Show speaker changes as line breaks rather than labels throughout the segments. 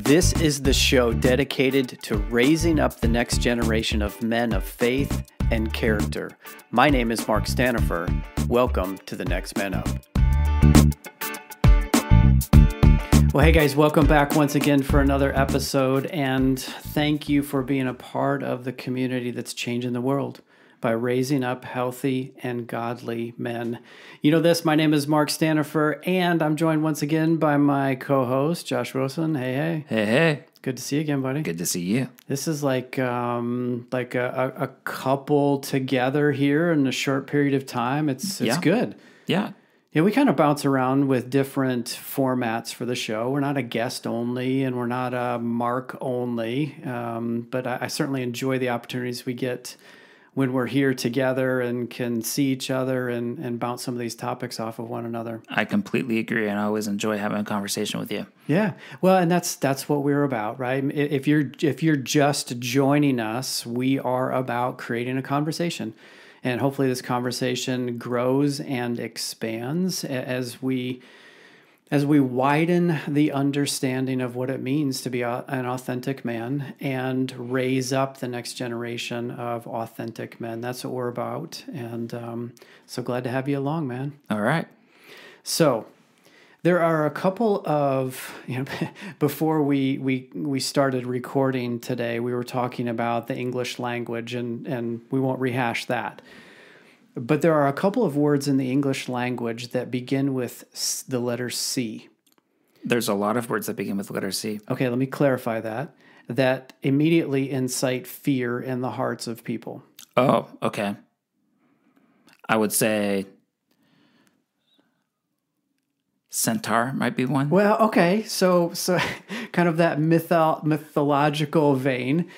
This is the show dedicated to raising up the next generation of men of faith and character. My name is Mark Stanifer. Welcome to the Next Men Up. Well, hey guys, welcome back once again for another episode, and thank you for being a part of the community that's changing the world by raising up healthy and godly men. You know this, my name is Mark Stanifer, and I'm joined once again by my co-host, Josh Wilson. Hey, hey.
Hey, hey.
Good to see you again, buddy.
Good to see you.
This is like a couple together here in a short period of time. It's good.
Yeah.
Yeah, we kind of bounce around with different formats for the show. We're not a guest only, and we're not a Mark only, but I certainly enjoy the opportunities we get when we're here together and can see each other and bounce some of these topics off of one another.
I completely agree, and I always enjoy having a conversation with you.
Yeah, well, and that's what we're about, right? If you're just joining us, we are about creating a conversation, and hopefully this conversation grows and expands as we widen the understanding of what it means to be an authentic man and raise up the next generation of authentic men. That's what we're about. And so glad to have you along, man.
All right.
So there are a couple of, before we started recording today, we were talking about the English language, and we won't rehash that. But there are a couple of words in the English language that begin with the letter C.
There's a lot of words that begin with the letter C.
Okay, let me clarify that. That immediately incite fear in the hearts of people.
Oh, okay. I would say centaur might be one.
Well, okay, so kind of that mythological vein.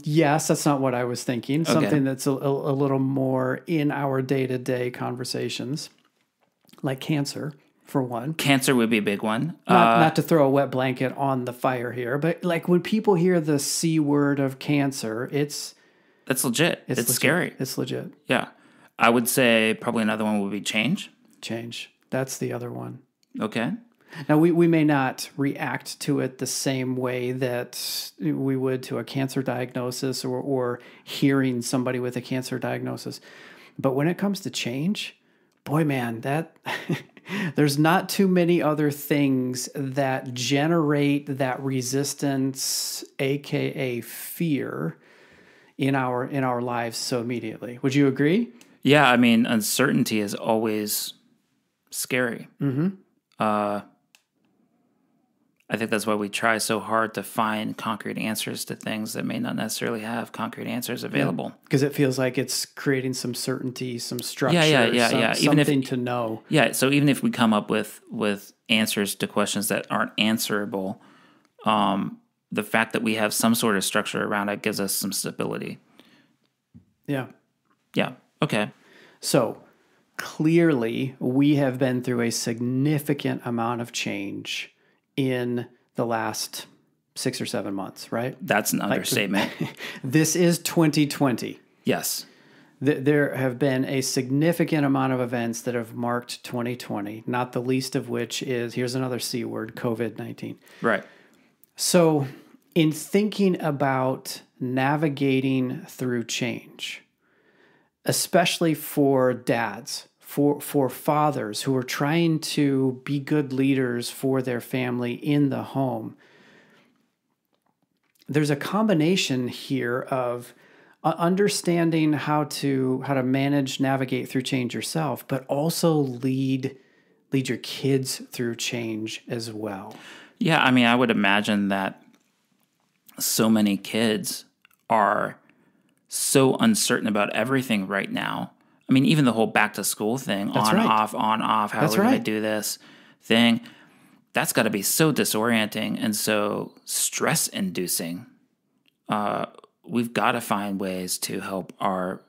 Yes, that's not what I was thinking.
Okay.
Something that's a little more in our day-to-day conversations, like cancer, for one.
Cancer would be a big one.
Not to throw a wet blanket on the fire here, but like when people hear the C word of cancer,
that's legit. It's
legit.
scary.
It's legit.
Yeah. I would say probably another one would be change.
Change. That's the other one.
Okay.
Now, we may not react to it the same way that we would to a cancer diagnosis or hearing somebody with a cancer diagnosis. But when it comes to change, boy, man, that there's not too many other things that generate that resistance, aka fear, in our lives so immediately. Would you agree?
Yeah, I mean, uncertainty is always scary.
Mm-hmm.
I think that's why we try so hard to find concrete answers to things that may not necessarily have concrete answers available.
Because it feels like it's creating some certainty, some structure,
Yeah.
Something to know.
Yeah, so even if we come up with answers to questions that aren't answerable, the fact that we have some sort of structure around it gives us some stability.
Yeah.
Yeah, okay.
So clearly, we have been through a significant amount of change in the last 6 or 7 months, right?
That's an understatement.
This is 2020.
Yes.
There have been a significant amount of events that have marked 2020, not the least of which is, here's another C word, COVID-19.
Right.
So in thinking about navigating through change, especially for dads, for fathers who are trying to be good leaders for their family in the home, there's a combination here of understanding how to navigate through change yourself, but also lead your kids through change as well.
Yeah, I mean, I would imagine that so many kids are so uncertain about everything right now. I mean, even the whole back to school thing, on, off, how are we going to do this thing, that's got to be so disorienting and so stress inducing. We've got to find ways to help our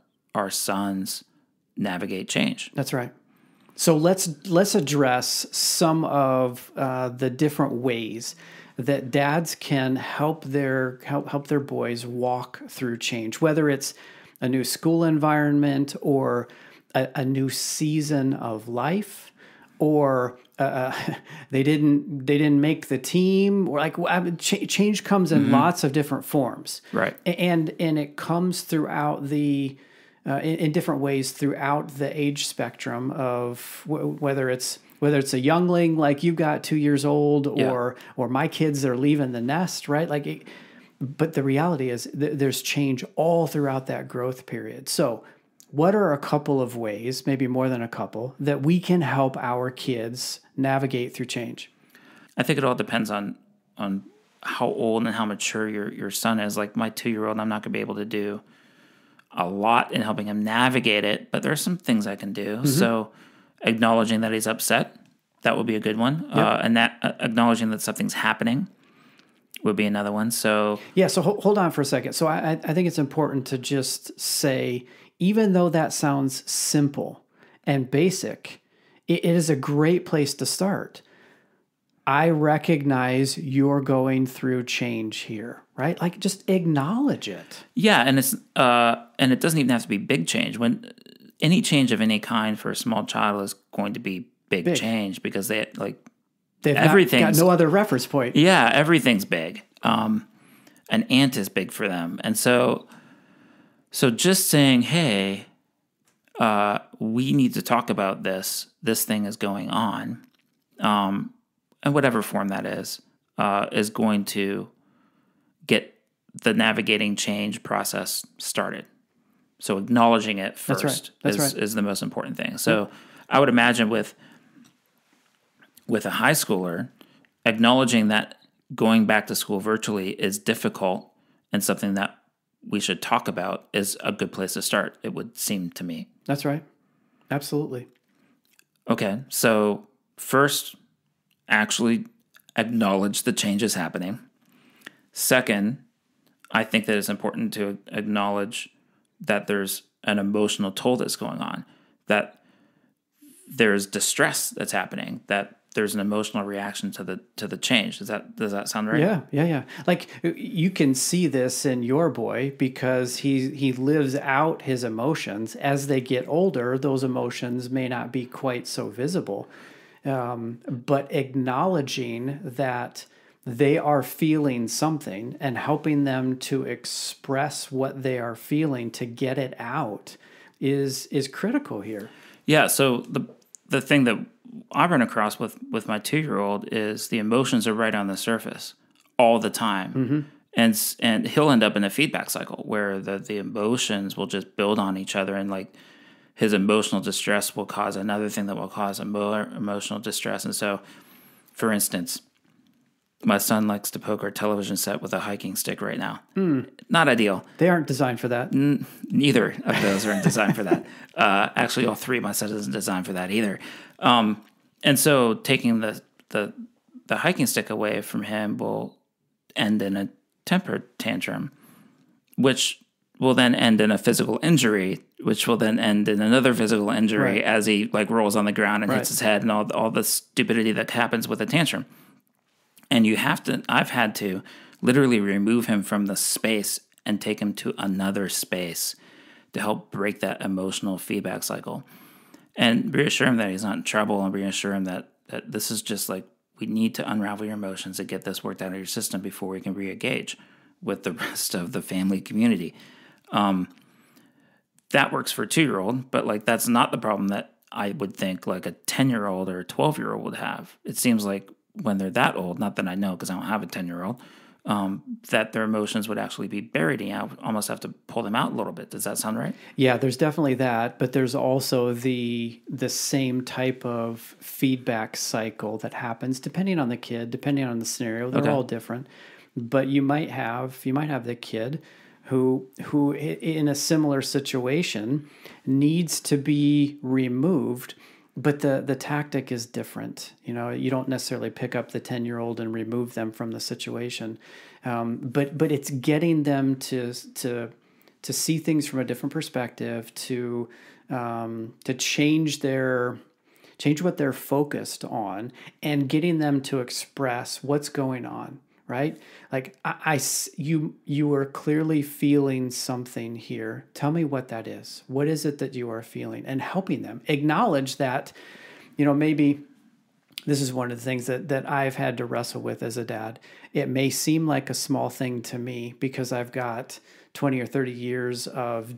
sons navigate change.
That's right. So let's address some of the different ways that dads can help their boys walk through change, whether it's a new school environment or a new season of life, or they didn't make the team, or like change comes in lots of different forms,
Right.
And it comes throughout the in different ways throughout the age spectrum of whether it's a youngling like you've got 2 years old, or my kids that are leaving the nest, right? Like, but the reality is there's change all throughout that growth period. So what are a couple of ways, maybe more than a couple, that we can help our kids navigate through change?
I think it all depends on how old and how mature your son is. Like my 2-year-old, I'm not going to be able to do a lot in helping him navigate it, but there are some things I can do. Mm-hmm. So acknowledging that he's upset, that would be a good one. Yep. And that acknowledging that something's happening would be another one. So
yeah, so hold on for a second. So I think it's important to just say, even though that sounds simple and basic, it is a great place to start. I recognize you're going through change here, right? Like, just acknowledge it.
Yeah, and it doesn't even have to be big change. When any change of any kind for a small child is going to be big change, because they've
got no other reference point.
Yeah, everything's big. An ant is big for them, and so just saying, hey, we need to talk about this. This thing is going on, and whatever form that is going to get the navigating change process started. So acknowledging it first is the most important thing. So I would imagine with a high schooler, acknowledging that going back to school virtually is difficult and something that we should talk about is a good place to start, it would seem to me.
That's right. Absolutely.
Okay, so first, actually acknowledge the changes happening. Second, I think that it's important to acknowledge that there's an emotional toll that's going on, that there's distress that's happening, that there's an emotional reaction to the change. Does that sound right?
Yeah. Like, you can see this in your boy because he lives out his emotions. As they get older, those emotions may not be quite so visible. But acknowledging that they are feeling something and helping them to express what they are feeling to get it out is critical here. Yeah.
So the thing that I run across with my 2-year-old is the emotions are right on the surface all the time. Mm-hmm. And he'll end up in a feedback cycle where the emotions will just build on each other, and like his emotional distress will cause another thing that will cause more emotional distress. And so, for instance, my son likes to poke our television set with a hiking stick right now. Not ideal.
They aren't designed for that.
Neither of those are designed for that. Actually, all three of my set isn't designed for that either. And so taking the hiking stick away from him will end in a temper tantrum, which will then end in a physical injury, which will then end in another physical injury as he like rolls on the ground and hits his head, and all the stupidity that happens with a tantrum. And I've had to literally remove him from the space and take him to another space to help break that emotional feedback cycle and reassure him that he's not in trouble, and reassure him that this is just like, we need to unravel your emotions and get this worked out of your system before we can re-engage with the rest of the family community. That works for a 2-year-old, but like, that's not the problem that I would think like a 10-year-old or a 12-year-old would have. It seems like when they're that old, not that I know because I don't have a 10-year-old, that their emotions would actually be buried, and I would almost have to pull them out a little bit. Does that sound right?
Yeah, there's definitely that, but there's also the same type of feedback cycle that happens depending on the kid, depending on the scenario. They're all different, but you might have the kid who in a similar situation needs to be removed. But the tactic is different. You know, you don't necessarily pick up the 10-year-old and remove them from the situation. But it's getting them to see things from a different perspective, to change what they're focused on, and getting them to express what's going on. Right? Like, you are clearly feeling something here. Tell me what that is. What is it that you are feeling? And helping them acknowledge that, maybe this is one of the things that I've had to wrestle with as a dad. It may seem like a small thing to me because I've got 20 or 30 years of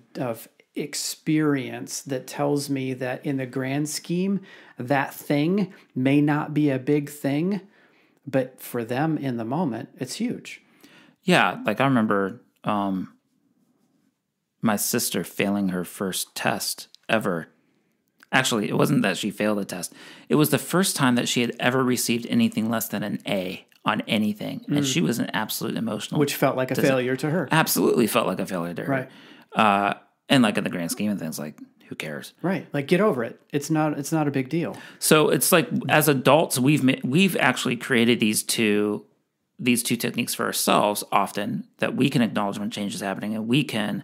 experience that tells me that in the grand scheme, that thing may not be a big thing, but for them in the moment, it's huge.
Yeah, like I remember my sister failing her first test ever. Actually, it wasn't that she failed a test. It was the first time that she had ever received anything less than an A on anything. And she was an absolute emotional.
Which felt like a failure to her.
Absolutely felt like a failure to her.
Right.
And like in the grand scheme of things, like, who cares?
Right. Like, get over it. It's not a big deal.
So it's like, as adults, we've actually created these two techniques for ourselves often, that we can acknowledge when change is happening and we can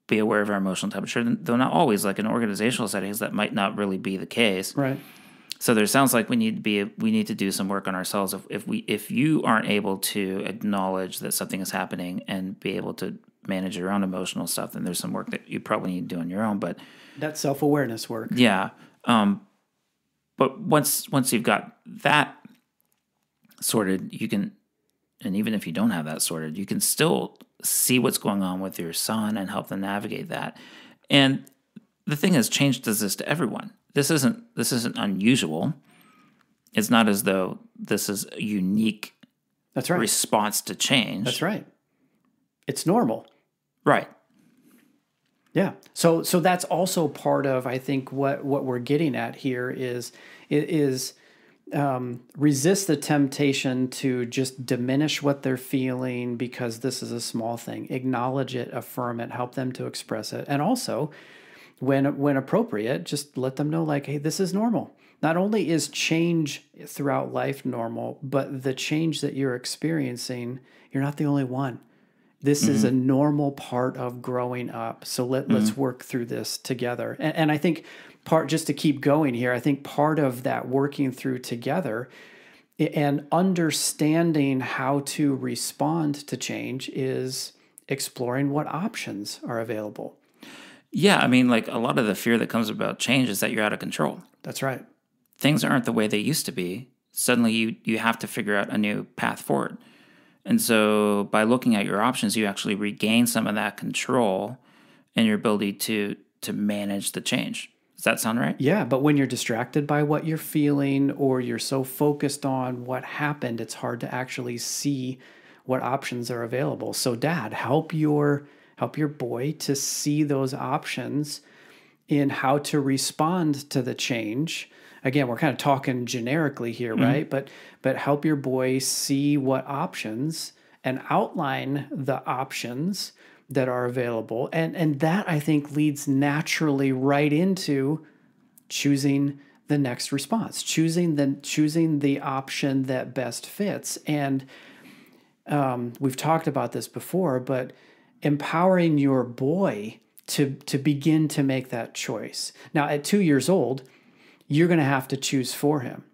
be aware of our emotional temperature, though not always. Like in organizational settings, that might not really be the case.
Right.
So there sounds like we need to do some work on ourselves. If you aren't able to acknowledge that something is happening and be able to manage your own emotional stuff, then there's some work that you probably need to do on your own. But
that's self-awareness work.
Yeah. But once you've got that sorted, you can, and even if you don't have that sorted, you can still see what's going on with your son and help them navigate that. And the thing is, change does this to everyone. This isn't unusual. It's not as though this is a unique
That's right.
response to change.
That's right. It's normal.
Right.
Yeah. So that's also part of, I think, what we're getting at here is resist the temptation to just diminish what they're feeling because this is a small thing. Acknowledge it, affirm it, help them to express it. And also, when appropriate, just let them know, like, hey, this is normal. Not only is change throughout life normal, but the change that you're experiencing, you're not the only one. This is a normal part of growing up. So let's work through this together. And I think just to keep going here, I think part of that working through together and understanding how to respond to change is exploring what options are available.
Yeah, I mean, like, a lot of the fear that comes about change is that you're out of control.
That's right.
Things aren't the way they used to be. Suddenly you have to figure out a new path forward. And so by looking at your options, you actually regain some of that control and your ability to manage the change. Does that sound right?
Yeah, but when you're distracted by what you're feeling or you're so focused on what happened, it's hard to actually see what options are available. So Dad, help your boy to see those options in how to respond to the change. Again, we're kind of talking generically here, right? But help your boy see what options and outline the options that are available. And that, I think, leads naturally right into choosing the next response, choosing the option that best fits. And we've talked about this before, but empowering your boy to begin to make that choice. Now, at 2 years old, you're going to have to choose for him.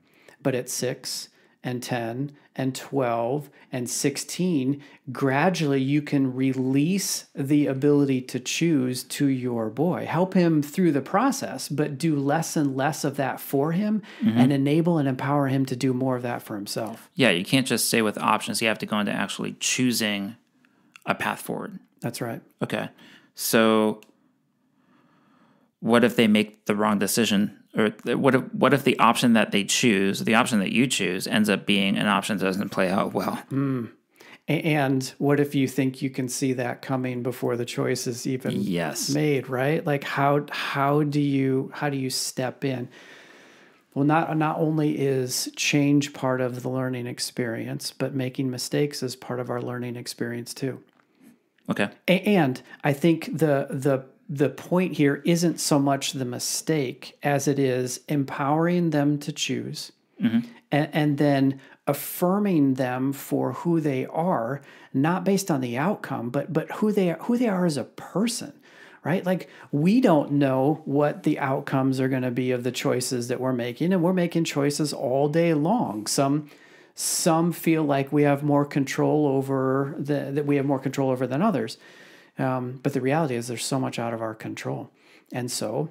But at 6 and 10 and 12 and 16, gradually you can release the ability to choose to your boy. Help him through the process, but do less and less of that for him and enable and empower him to do more of that for himself.
Yeah, you can't just stay with options. You have to go into actually choosing a path forward.
That's right.
Okay. So what if they make the wrong decision? Or what if the option that they choose, the option that you choose, ends up being an option that doesn't play out well?
And what if you think you can see that coming before the choice is even made, right? Like how do you step in? Well, not only is change part of the learning experience, but making mistakes is part of our learning experience too.
Okay.
And I think the point here isn't so much the mistake as it is empowering them to choose and then affirming them for who they are, not based on the outcome, but who they are as a person, right? Like, we don't know what the outcomes are going to be of the choices that we're making, and we're making choices all day long. Some feel like we have more control over than others. But the reality is there's so much out of our control. And so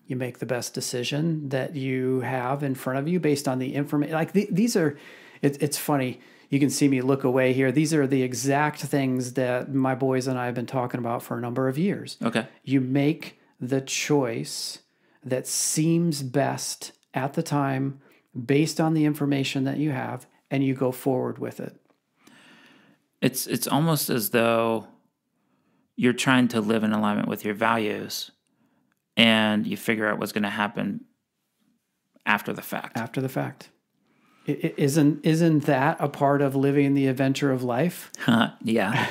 You make the best decision that you have in front of you based on the information. Like these are, it's funny. You can see me look away here. These are the exact things that my boys and I have been talking about for a number of years.
Okay.
You make the choice that seems best at the time based on the information that you have, and you go forward with it.
It's almost as though you're trying to live in alignment with your values, and you figure out what's going to happen after the fact.
After the fact. Isn't that a part of living the adventure of life?
Yeah.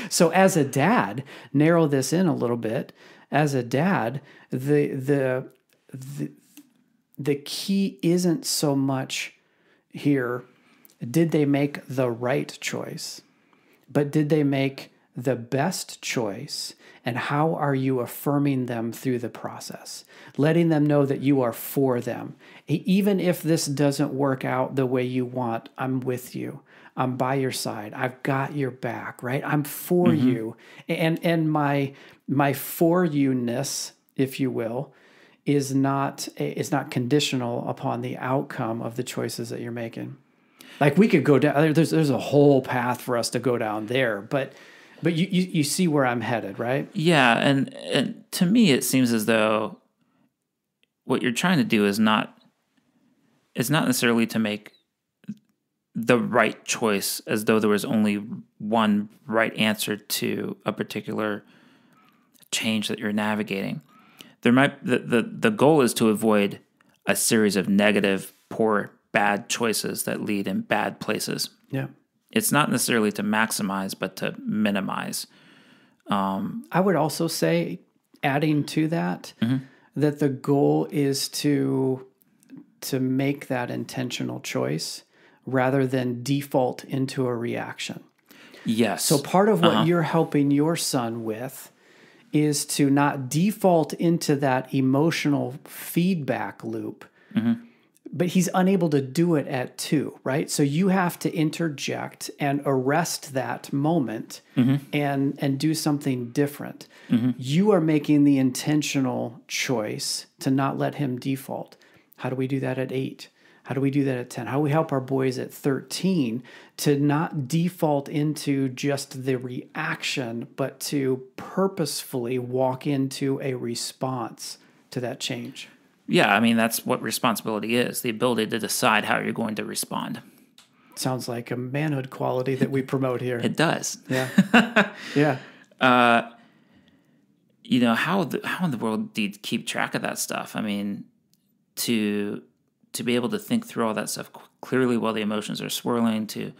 So as a dad, narrow this in a little bit. As a dad, the key isn't so much here, did they make the right choice, but did they make the best choice, and how are you affirming them through the process, letting them know that you are for them. Even if this doesn't work out the way you want, I'm with you. I'm by your side. I've got your back, right? I'm for you. And my for you-ness, if you will, is not conditional upon the outcome of the choices that you're making. Like we could go down, there's a whole path for us to go down there, but you see where I'm headed, right?
Yeah, and to me it seems as though what you're trying to do is not necessarily to make the right choice as though there was only one right answer to a particular change that you're navigating. There might the goal is to avoid a series of negative, poor, bad choices that lead in bad places.
Yeah.
It's not necessarily to maximize, but to minimize.
I would also say, adding to that, that the goal is to make that intentional choice rather than default into a reaction.
Yes.
So part of what you're helping your son with is to not default into that emotional feedback loop. But he's unable to do it at 2, right? So you have to interject and arrest that moment and do something different. You are making the intentional choice to not let him default. How do we do that at 8? How do we do that at 10? How do we help our boys at 13 to not default into just the reaction, but to purposefully walk into a response to that change?
Yeah, I mean, that's what responsibility is, the ability to decide how you're going to respond.
Sounds like a manhood quality that we promote here.
It does.
Yeah. Yeah.
How in the world do you keep track of that stuff? I mean, to be able to think through all that stuff clearly while the emotions are swirling, to,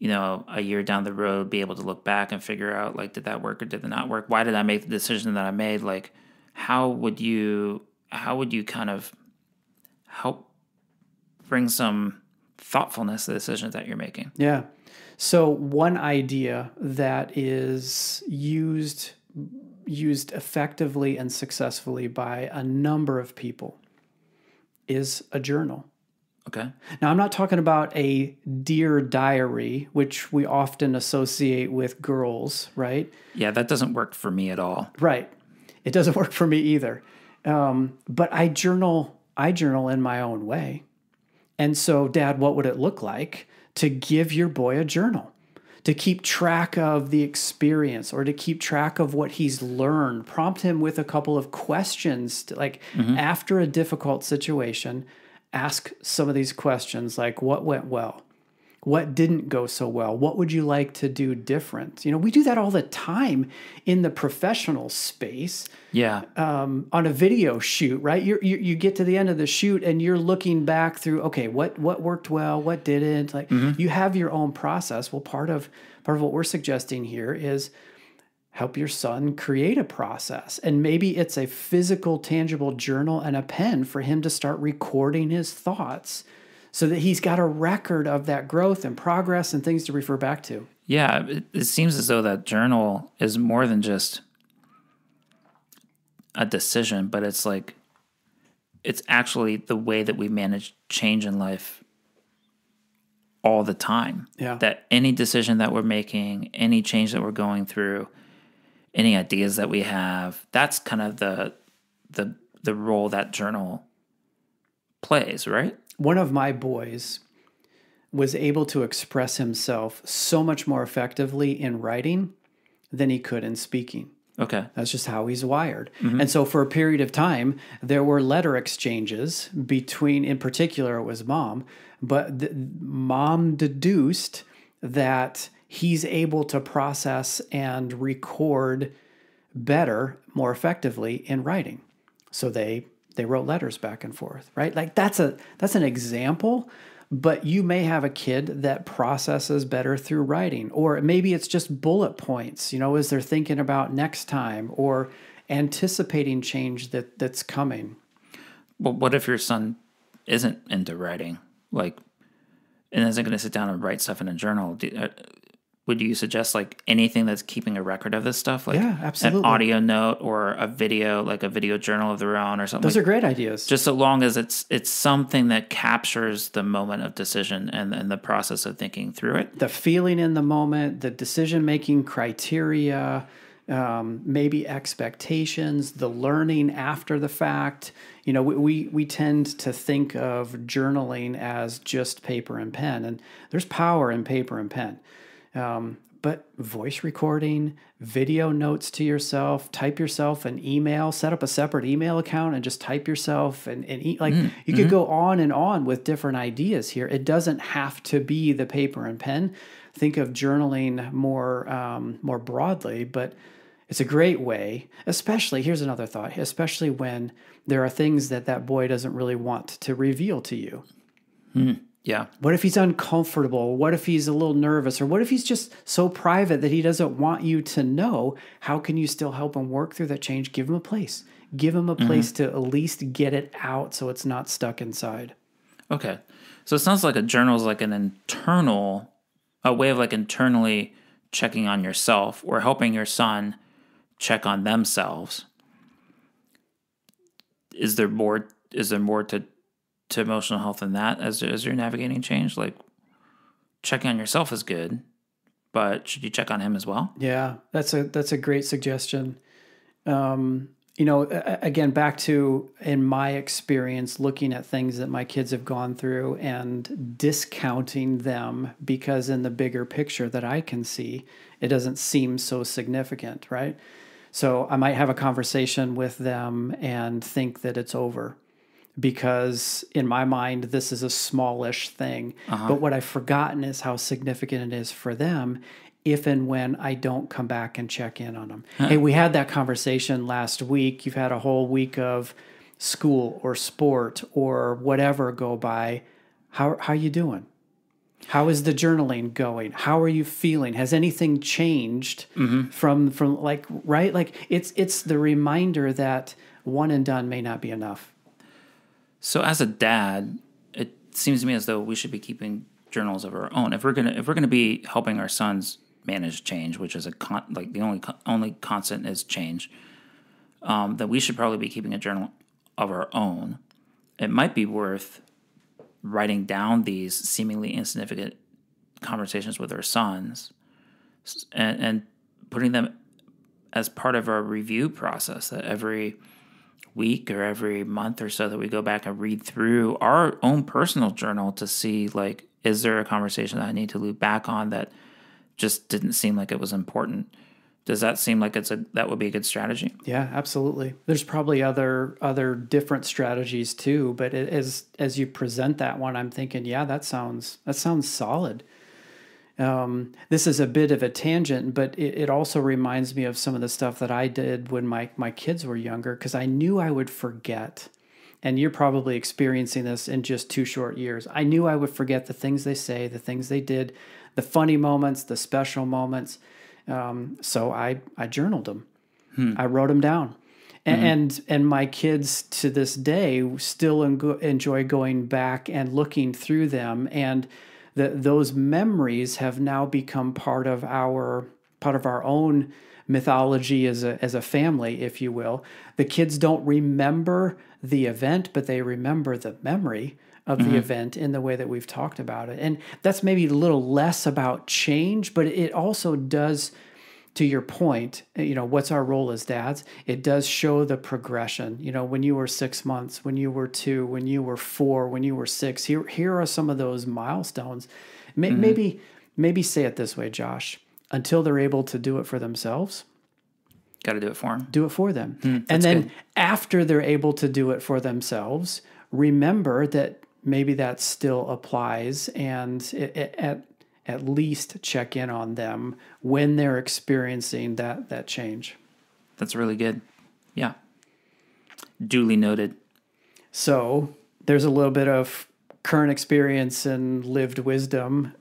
a year down the road, be able to look back and figure out, like, did that work or did it not work? Why did I make the decision that I made? Like, how would you kind of help bring some thoughtfulness to the decisions that you're making?
Yeah. So one idea that is used effectively and successfully by a number of people is a journal.
Okay.
Now, I'm not talking about a dear diary, which we often associate with girls, right?
Yeah, that doesn't work for me at all.
Right. It doesn't work for me either. But I journal in my own way. And so, Dad, what would it look like to give your boy a journal, to keep track of the experience or to keep track of what he's learned? Prompt him with a couple of questions, after a difficult situation, ask some of these questions like, what went well? What didn't go so well? What would you like to do different? We do that all the time in the professional space.
Yeah.
On a video shoot, right? You get to the end of the shoot and you're looking back through, okay, what worked well, what didn't? Like you have your own process. Well, part of what we're suggesting here is help your son create a process. And maybe it's a physical, tangible journal and a pen for him to start recording his thoughts, so that he's got a record of that growth and progress and things to refer back to.
Yeah, it seems as though that journal is more than just a decision, but it's actually the way that we manage change in life all the time.
Yeah.
That any decision that we're making, any change that we're going through, any ideas that we have, that's kind of the the role that journal plays, right?
One of my boys was able to express himself so much more effectively in writing than he could in speaking.
Okay.
That's just how he's wired. And so for a period of time, there were letter exchanges between, in particular, it was mom, but mom deduced that he's able to process and record better, more effectively in writing. So they wrote letters back and forth, right? Like that's an example. But you may have a kid that processes better through writing, or maybe it's just bullet points, as they're thinking about next time or anticipating change that's coming.
Well, what if your son isn't into writing, and isn't going to sit down and write stuff in a journal? Would you suggest anything that's keeping a record of this stuff?
Yeah, absolutely.
An audio note or a video, like a video journal of their own or something?
Those are great ideas.
Just so long as it's something that captures the moment of decision and the process of thinking through it.
The feeling in the moment, the decision-making criteria, maybe expectations, the learning after the fact. We tend to think of journaling as just paper and pen, and there's power in paper and pen. But voice recording, video notes to yourself, type yourself an email, set up a separate email account and just type yourself you could go on and on with different ideas here. It doesn't have to be the paper and pen. Think of journaling more broadly, but it's a great way, especially, here's another thought, especially when there are things that boy doesn't really want to reveal to you.
Yeah.
What if he's uncomfortable? What if he's a little nervous? Or what if he's just so private that he doesn't want you to know? How can you still help him work through that change? Give him a place. Give him a place to at least get it out so it's not stuck inside.
Okay. So it sounds like a journal is like a way of internally checking on yourself or helping your son check on themselves. Is there more to emotional health than that as you're navigating change? Checking on yourself is good, but should you check on him as well?
Yeah, that's a great suggestion. Again, back to, in my experience, looking at things that my kids have gone through and discounting them because in the bigger picture that I can see, it doesn't seem so significant, right? So I might have a conversation with them and think that it's over, because in my mind, this is a smallish thing. But what I've forgotten is how significant it is for them if and when I don't come back and check in on them. Hey, we had that conversation last week. You've had a whole week of school or sport or whatever go by. How you doing? How is the journaling going? How are you feeling? Has anything changed from right? It's the reminder that one and done may not be enough.
So as a dad, it seems to me as though we should be keeping journals of our own. If we're gonna be helping our sons manage change, which is the only constant is change, that we should probably be keeping a journal of our own. It might be worth writing down these seemingly insignificant conversations with our sons and putting them as part of our review process, that every week or every month or so that we go back and read through our own personal journal to see, is there a conversation that I need to loop back on that just didn't seem like it was important? Does that seem like that would be a good strategy? Yeah,
absolutely. There's probably other different strategies too, but as you present that one, I'm thinking, yeah, that sounds solid. This is a bit of a tangent, but it also reminds me of some of the stuff that I did when my kids were younger, because I knew I would forget. And you're probably experiencing this in just 2 short years. I knew I would forget the things they say, the things they did, the funny moments, the special moments. So I journaled them. I wrote them down. And my kids to this day still enjoy going back and looking through them, and those memories have now become part of our own mythology as a family, if you will. The kids don't remember the event, but they remember the memory of the event in the way that we've talked about it. And that's maybe a little less about change, but it also does to your point, what's our role as dads? It does show the progression. When you were 6 months, when you were 2, when you were 4, when you were 6, here are some of those milestones. Maybe say it this way, Josh, until they're able to do it for themselves.
Got to do it for them.
Do it for them. And then good. After they're able to do it for themselves, remember that maybe that still applies, and at least check in on them when they're experiencing that change.
That's really good. Yeah. Duly noted.
So there's a little bit of current experience and lived wisdom.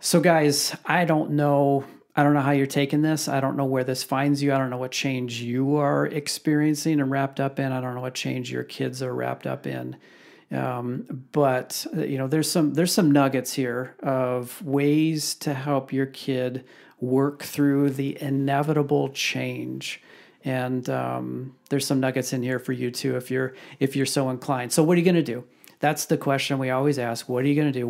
So guys, I don't know how you're taking this. I don't know where this finds you. I don't know what change you are experiencing and wrapped up in. I don't know what change your kids are wrapped up in. But there's some nuggets here of ways to help your kid work through the inevitable change. And there's some nuggets in here for you too, if you're so inclined. So what are you going to do? That's the question we always ask. What are you going to do?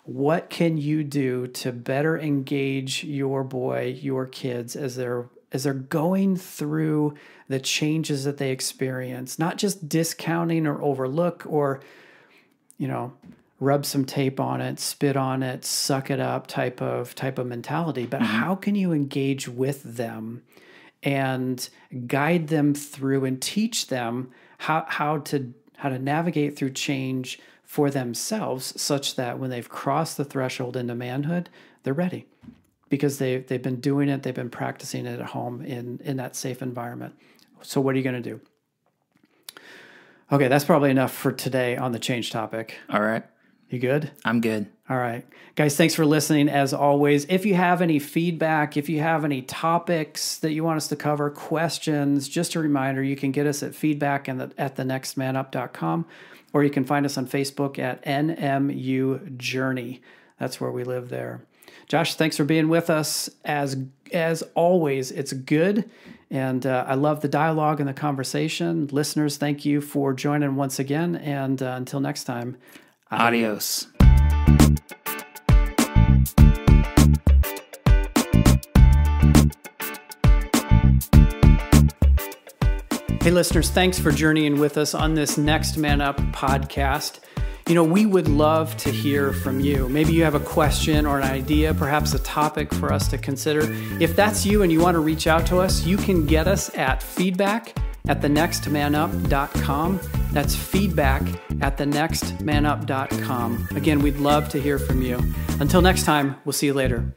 What can you do to better engage your boy, your kids as they're going through the changes that they experience, not just discounting or overlook or, rub some tape on it, spit on it, suck it up type of mentality, but how can you engage with them and guide them through and teach them how to navigate through change for themselves, such that when they've crossed the threshold into manhood, they're ready because they've been doing it, they've been practicing it at home in that safe environment. So what are you going to do? Okay, that's probably enough for today on the change topic.
All right.
You good?
I'm good.
All right. Guys, thanks for listening as always. If you have any feedback, if you have any topics that you want us to cover, questions, just a reminder, you can get us at feedback@thenextmanup.com, or you can find us on Facebook at NMU Journey. That's where we live there. Josh, thanks for being with us. As always, it's good. And I love the dialogue and the conversation. Listeners, thank you for joining once again. And until next time,
adios.
Hey, listeners, thanks for journeying with us on this Next Man Up podcast. We would love to hear from you. Maybe you have a question or an idea, perhaps a topic for us to consider. If that's you and you want to reach out to us, you can get us at feedback@thenextmanup.com. That's feedback@thenextmanup.com. Again, we'd love to hear from you. Until next time, we'll see you later.